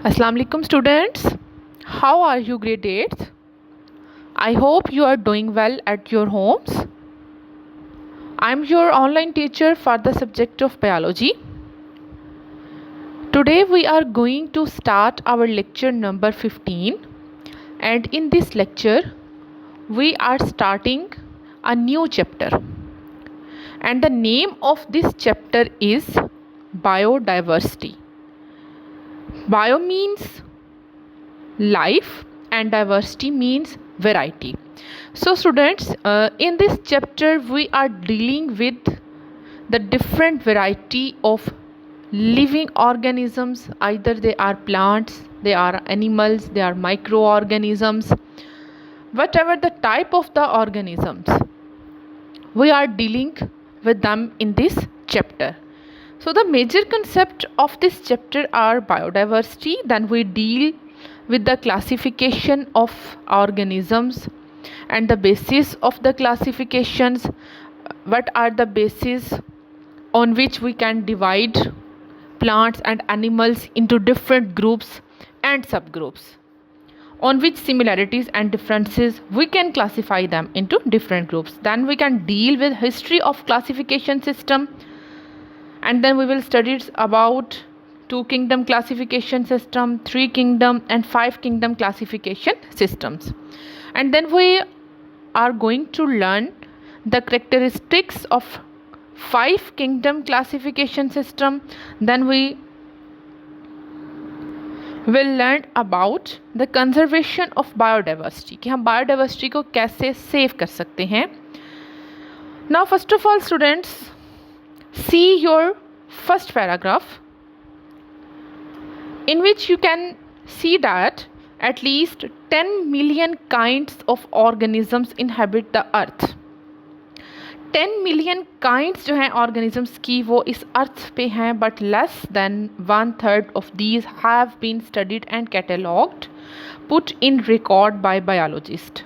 Assalamu alaikum students. How are you grade 8th? I hope you are doing well at your homes. I'm your online teacher for the subject of biology. Today we are going to start our lecture number 15, and in this lecture we are starting a new chapter, and the name of this chapter is biodiversity. Bio means life and diversity means variety. So students, in this chapter we are dealing with the different variety of living organisms. Either they are plants, they are animals, they are microorganisms, whatever the type of the organisms, we are dealing with them in this chapter. So the major concept of this chapter are biodiversity. Then we deal with the classification of organisms and the basis of the classifications. What are the bases on which we can divide plants and animals into different groups and subgroups? On which similarities and differences we can classify them into different groups. Then we can deal with history of classification system, and then we will study about 2 kingdom classification system, 3 kingdom and 5 kingdom classification systems. And then we are going to learn the characteristics of 5 kingdom classification system. Then we will learn about the conservation of biodiversity, कि हम biodiversity को कैसे save कर सकते हैं. Now first of all students, see your first paragraph, in which you can see that at least 10 million kinds of organisms inhabit the earth. 10 million kinds जो हैं organisms की वो इस अर्थ पे हैं, but less than 1/3 of these have been studied and catalogued, put in record by biologists.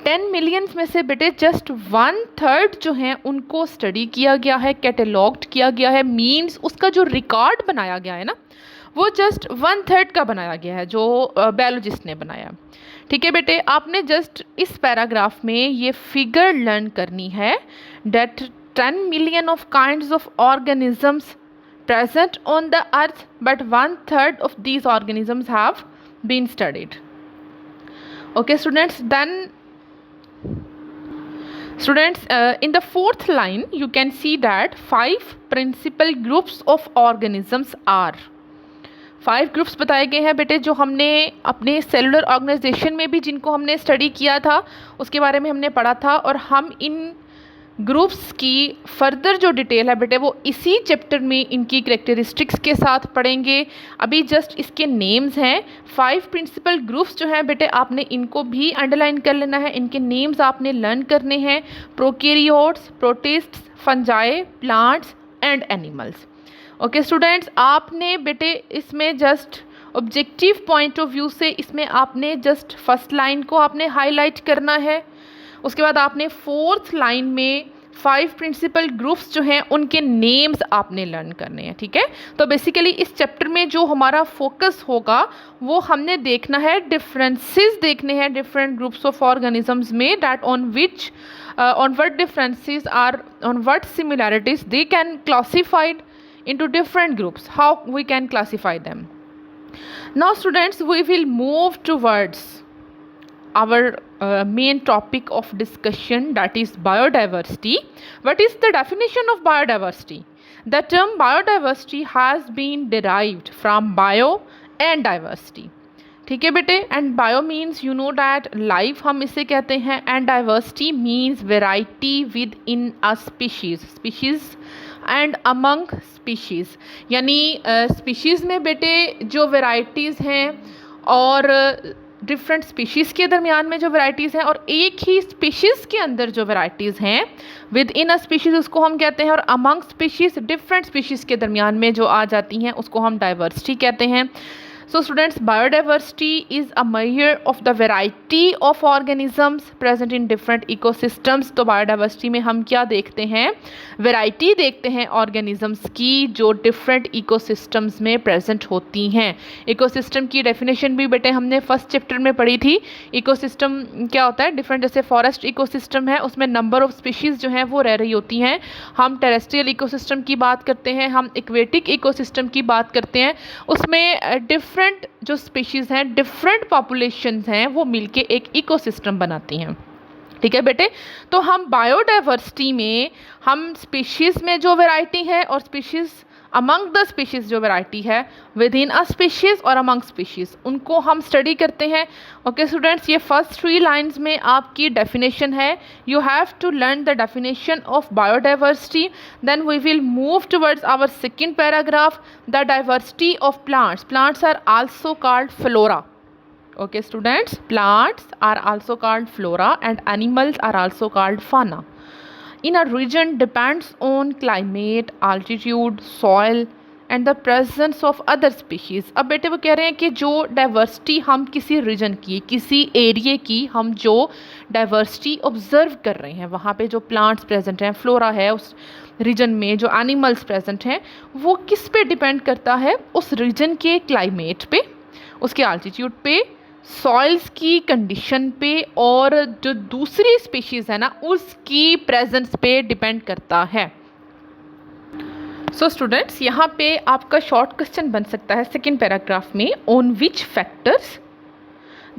10 millions में से बेटे जस्ट 1/3 जो हैं उनको स्टडी किया गया है, कैटेलॉग्ड किया गया है. मीन्स उसका जो रिकॉर्ड बनाया गया है ना, वो जस्ट 1/3 का बनाया गया है जो बायोलॉजिस्ट ने बनाया. ठीक है बेटे, आपने जस्ट इस पैराग्राफ में ये फिगर लर्न करनी है that 10 million of kinds of organisms present on the earth, but 1/3 of these organisms have been studied. Okay students, then students, in the 4th line you can see that 5 principal groups of organisms are. 5 groups बताए गए हैं बेटे, जो हमने अपने cellular organisation में भी जिनको हमने स्टडी किया था उसके बारे में हमने पढ़ा था, और हम इन ग्रुप्स की फर्दर जो डिटेल है बेटे वो इसी चैप्टर में इनकी करेक्टरिस्टिक्स के साथ पढ़ेंगे. अभी जस्ट इसके नेम्स हैं. 5 प्रिंसिपल ग्रुप्स जो हैं बेटे आपने इनको भी अंडरलाइन कर लेना है, इनके नेम्स आपने लर्न करने हैं. Prokaryotes, प्रोटिस्ट्स, fungi, plants and animals. Okay students, आपने बेटे इसमें just objective point of view से इसमें आपने जस्ट फर्स्ट लाइन को आपने हाईलाइट करना है. उसके बाद आपने 4th लाइन में 5 प्रिंसिपल ग्रुप्स जो हैं उनके नेम्स आपने लर्न करने हैं. ठीक है, तो बेसिकली इस चैप्टर में जो हमारा फोकस होगा वो हमने देखना है, डिफरेंसेस देखने हैं डिफरेंट ग्रुप्स ऑफ ऑर्गेनिजम्स में, that on which on what differences are, on what similarities they can classified into different groups, how we can classify them. Now students, we will move towards our main topic of discussion, that is biodiversity. What is the definition of biodiversity? The term biodiversity has been derived from bio and diversity. ठीक है बेटे, and bio means you know that life हम इसे कहते हैं, and diversity means variety with in a species, species and among species. यानी species में बेटे जो वेराइटीज़ हैं और डिफरेंट स्पीशीज़ के दरमियान में जो वेराइटीज़ हैं, और एक ही स्पीशीज़ के अंदर जो वेराइटीज़ हैं विद इन अ स्पीशीज़ उसको हम कहते हैं, और अमंग स्पीशीज़ डिफरेंट स्पीशीज़ के दरमियान में जो आ जाती हैं उसको हम डाइवर्सिटी कहते हैं. So students, biodiversity is a measure of the variety of organisms present in different ecosystems. तो biodiversity में हम क्या देखते हैं, वैरायटी देखते हैं ऑर्गेनिजम्स की जो डिफरेंट इकोसिस्टम्स में प्रेजेंट होती हैं. इकोसिस्टम की डेफिनेशन भी बेटे हमने फर्स्ट चैप्टर में पढ़ी थी. इकोसिस्टम क्या होता है, डिफरेंट जैसे फॉरेस्ट इकोसिस्टम है उसमें नंबर ऑफ स्पीशीज़ जो हैं वो रह रही होती हैं. हम टेरेस्ट्रियल इकोसिस्टम की बात करते हैं, हम एक्वेटिक इकोसिस्टम की बात करते हैं, उसमें डिफरेंट जो स्पीशीज़ हैं, डिफरेंट पॉपुलेशंस हैं, वो मिलके एक इकोसिस्टम बनाती हैं. ठीक है बेटे. तो हम बायोडाइवर्सिटी में हम स्पीशीज़ में जो वैरायटी है और स्पीशीज़ अमंग द स्पीशीज़ जो वैरायटी है विद इन अ स्पीशीज़ और अमंग स्पीशीज़, उनको हम स्टडी करते हैं. ओके स्टूडेंट्स, ये फर्स्ट 3 लाइन्स में आपकी डेफिनेशन है. You have to learn the definition of biodiversity, then we will move towards our second paragraph, the diversity of plants. Plants are also called flora. Okay students, plants are also called flora and animals are also called fauna. In a region depends on climate, altitude, soil and the presence of other species. अब बेटे वो कह रहे हैं कि जो diversity हम किसी रीजन की, किसी एरिए की हम जो डाइवर्सिटी ऑब्जर्व कर रहे हैं, वहाँ पे जो प्लांट्स प्रेजेंट हैं, फ्लोरा है उस रीजन में, जो एनिमल्स प्रेजेंट हैं, वो किस पे डिपेंड करता है, उस रीजन के क्लाइमेट पे, उसके आल्टीट्यूड पे, सॉइल्स की कंडीशन पे और जो दूसरी स्पीशीज़ है ना उसकी प्रेजेंस पे डिपेंड करता है. सो स्टूडेंट्स, यहाँ पे आपका शॉर्ट क्वेश्चन बन सकता है सेकेंड पैराग्राफ में, on which factors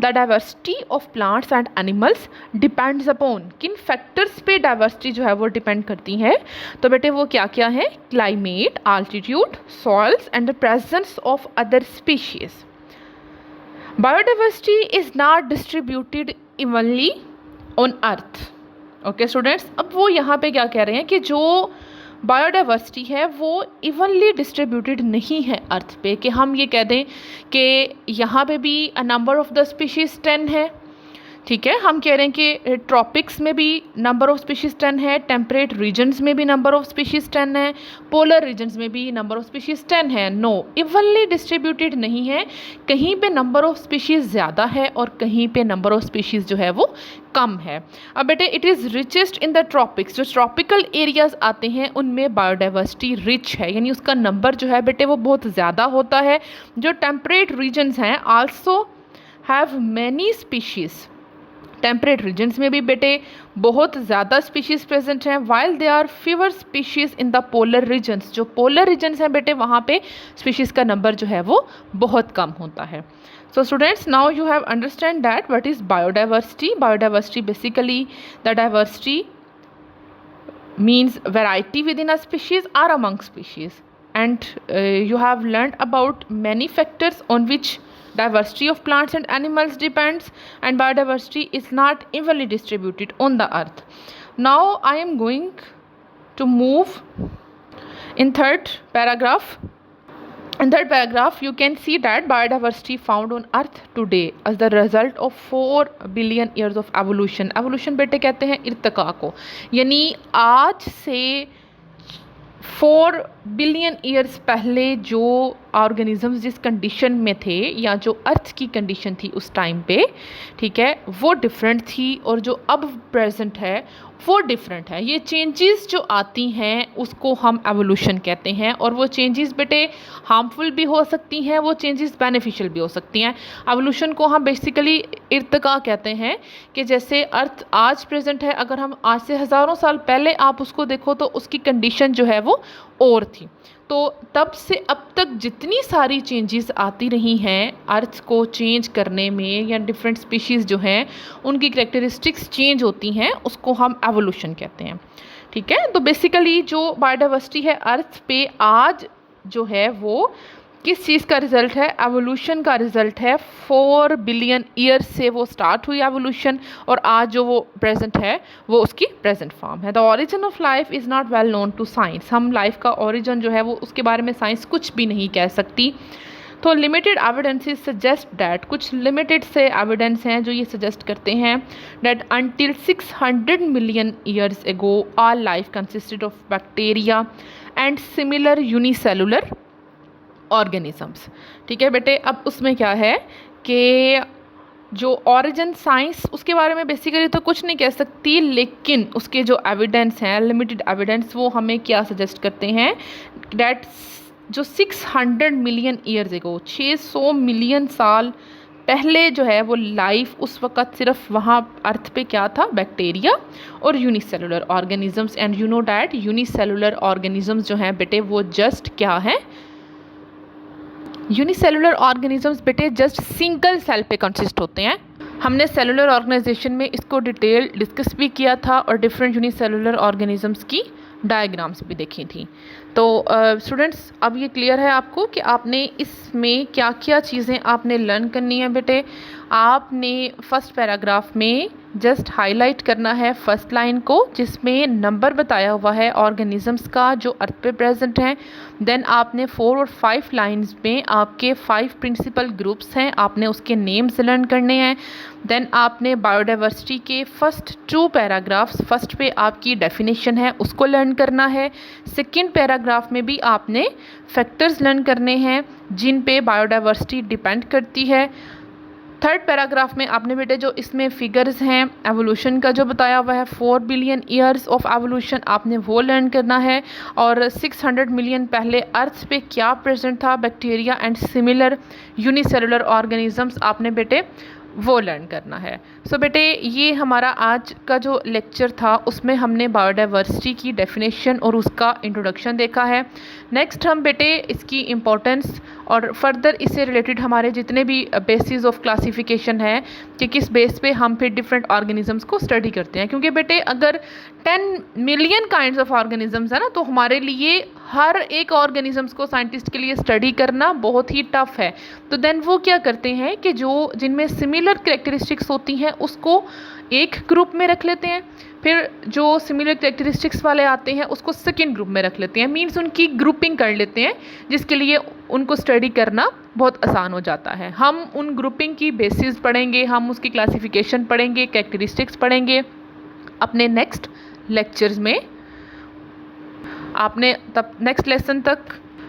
the diversity of plants and animals depends upon. किन फैक्टर्स पे डाइवर्सिटी जो है वो डिपेंड करती है. तो बेटे वो क्या क्या है, climate, altitude, soils and the presence of other species. Biodiversity is not distributed evenly on earth. Okay students, अब वो यहाँ पे क्या कह रहे हैं कि जो बायोडाइवर्सिटी है वो इवनली डिस्ट्रीब्यूटेड नहीं है अर्थ पे, कि हम ये कह दें कि यहाँ पे भी नंबर ऑफ द स्पीशीज़ 10 है. ठीक है, हम कह रहे हैं कि ट्रॉपिक्स में भी नंबर ऑफ स्पीशीज़ 10 है, टेम्परेट रीजन्स में भी नंबर ऑफ स्पीशीज़ 10 है, पोलर रीजन्स में भी नंबर ऑफ स्पीशीज़ 10 है. नो, इवनली डिस्ट्रीब्यूटेड नहीं है. कहीं पे नंबर ऑफ स्पीशीज़ ज़्यादा है और कहीं पे नंबर ऑफ स्पीशीज़ जो है वो कम है. अब बेटे it is richest in the tropics. जो ट्रॉपिकल एरियाज़ आते हैं उनमें बायोडाइवर्सिटी रिच है, यानी उसका नंबर जो है बेटे वो बहुत ज़्यादा होता है. जो टेम्परेट रीजन्स हैं also have many species. Temperate regions में भी बेटे बहुत ज़्यादा स्पीशीज़ प्रेजेंट हैं, while they are fewer species in the polar regions. जो पोलर रीजन्स हैं बेटे वहाँ पे स्पीशीज़ का नंबर जो है वो बहुत कम होता है. So students, now you have understand that what is biodiversity. Biodiversity basically the diversity means variety within a species or among species, and you have learned about many factors on which diversity of plants and animals depends, and biodiversity is not evenly distributed on the earth. Now I am going to move in third paragraph. In third paragraph you can see that biodiversity found on earth today as the result of 4 billion years of evolution. evolution बेटे कहते हैं इर्तिका को, यानी आज से 4 billion years पहले जो organisms जिस कंडीशन में थे या जो अर्थ की कंडीशन थी उस टाइम पे, ठीक है, वो डिफरेंट थी और जो अब प्रेजेंट है वो डिफरेंट है. ये चेंजेस जो आती हैं उसको हम एवोल्यूशन कहते हैं, और वो चेंजेस बेटे हार्मफुल भी हो सकती हैं, वो चेंजेस बेनिफिशियल भी हो सकती हैं. एवोल्यूशन को हम बेसिकली इर्तिका कहते हैं, कि जैसे अर्थ आज प्रेजेंट है, अगर हम आज से हज़ारों साल पहले आप उसको देखो तो उसकी कंडीशन जो है वो और थी. तो तब से अब तक जितनी सारी चेंजेस आती रही हैं अर्थ को चेंज करने में, या डिफरेंट स्पीशीज़ जो हैं उनकी कैरेक्टरिस्टिक्स चेंज होती हैं, उसको हम एवोल्यूशन कहते हैं. ठीक है, तो बेसिकली जो बायोडाइवर्सिटी है अर्थ पे आज जो है वो किस चीज़ का रिज़ल्ट है, एवोल्यूशन का रिज़ल्ट है. 4 बिलियन ईयर्स से वो स्टार्ट हुई एवोल्यूशन, और आज जो वो प्रेजेंट है वो उसकी प्रेजेंट फॉर्म है. The origin of life is not well known to science. हम लाइफ का ओरिजिन जो है वो उसके बारे में साइंस कुछ भी नहीं कह सकती. तो लिमिटेड एविडेंसेस सजेस्ट डैट, कुछ लिमिटेड से एविडेंस हैं जो ये सजेस्ट करते हैं that until 600 million years ago all life consisted of bacteria and similar unicellular organisms. ठीक है बेटे, अब उसमें क्या है कि जो ऑरिजिन साइंस, उसके बारे में बेसिकली तो कुछ नहीं कह सकती, लेकिन उसके जो एविडेंस हैं, लिमिटेड एविडेंस, वो हमें क्या सजेस्ट करते हैं डैट जो 600 मिलियन ईयर्स एगो, 600 मिलियन साल पहले जो है वो लाइफ उस वक़्त सिर्फ वहाँ अर्थ पे क्या था, बैक्टीरिया और unicellular organisms. And you know that unicellular organisms जो हैं बेटे वो जस्ट क्या है, यूनिसेलुलर ऑर्गेनिजम्स बेटे जस्ट सिंगल सेल पे कंसिस्ट होते हैं। हमने सेलुलर ऑर्गेनाइजेशन में इसको डिटेल डिस्कस भी किया था और डिफरेंट यूनिसेलुलर ऑर्गेनिजम्स की डायग्राम्स भी देखी थी। तो स्टूडेंट्स अब ये क्लियर है आपको कि आपने इसमें क्या क्या चीज़ें आपने लर्न करनी है बेटे। आपने फर्स्ट पैराग्राफ में जस्ट हाईलाइट करना है फर्स्ट लाइन को, जिसमें नंबर बताया हुआ है ऑर्गेनिजम्स का जो अर्थ पे प्रेजेंट हैं। देन आपने 4 और 5 लाइंस में आपके 5 प्रिंसिपल ग्रुप्स हैं, आपने उसके नेम्स लर्न करने हैं। देन आपने बायोडाइवर्सिटी के फर्स्ट 2 पैराग्राफ्स, फर्स्ट पे आपकी डेफिनेशन है उसको लर्न करना है। सेकेंड पैराग्राफ में भी आपने फैक्टर्स लर्न करने हैं जिन पे बायोडाइवर्सिटी डिपेंड करती है। थर्ड पैराग्राफ में आपने बेटे जो इसमें फिगर्स हैं एवोल्यूशन का जो बताया हुआ है, 4 बिलियन ईयर्स ऑफ एवोल्यूशन, आपने वो लर्न करना है। और 600 मिलियन पहले अर्थ पे क्या प्रेजेंट था, bacteria and similar unicellular organisms, आपने बेटे वो लर्न करना है। सो बेटे ये हमारा आज का जो लेक्चर था उसमें हमने बायोडाइवर्सिटी की डेफिनेशन और उसका इंट्रोडक्शन देखा है। नेक्स्ट हम बेटे इसकी इम्पोर्टेंस और फर्दर इससे रिलेटेड हमारे जितने भी बेसिस ऑफ क्लासिफिकेशन है कि किस बेस पे हम फिर डिफरेंट ऑर्गेनिजम्स को स्टडी करते हैं, क्योंकि बेटे अगर 10 मिलियन काइंड्स ऑफ ऑर्गेनिजम्स है ना, तो हमारे लिए हर एक ऑर्गेनिजम्स को साइंटिस्ट के लिए स्टडी करना बहुत ही टफ है। तो देन वो क्या करते हैं कि जो जिनमें सिमिलर कैरेक्टरिस्टिक्स होती हैं उसको एक ग्रुप में रख लेते हैं, फिर जो सिमिलर कैरेक्टरिस्टिक्स वाले आते हैं उसको सेकेंड ग्रुप में रख लेते हैं, मीन्स उनकी ग्रुपिंग कर लेते हैं, जिसके लिए उनको स्टडी करना बहुत आसान हो जाता है। हम उन ग्रुपिंग की बेसिस पढ़ेंगे, हम उसकी क्लासिफिकेशन पढ़ेंगे, कैरेक्टरिस्टिक्स पढ़ेंगे अपने नेक्स्ट लेक्चर्स में। आपने तब नेक्स्ट लेसन तक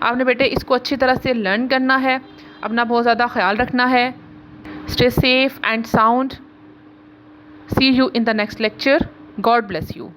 आपने बेटे इसको अच्छी तरह से लर्न करना है, अपना बहुत ज़्यादा ख्याल रखना है। Stay safe and sound. See you in the next lecture. God bless you.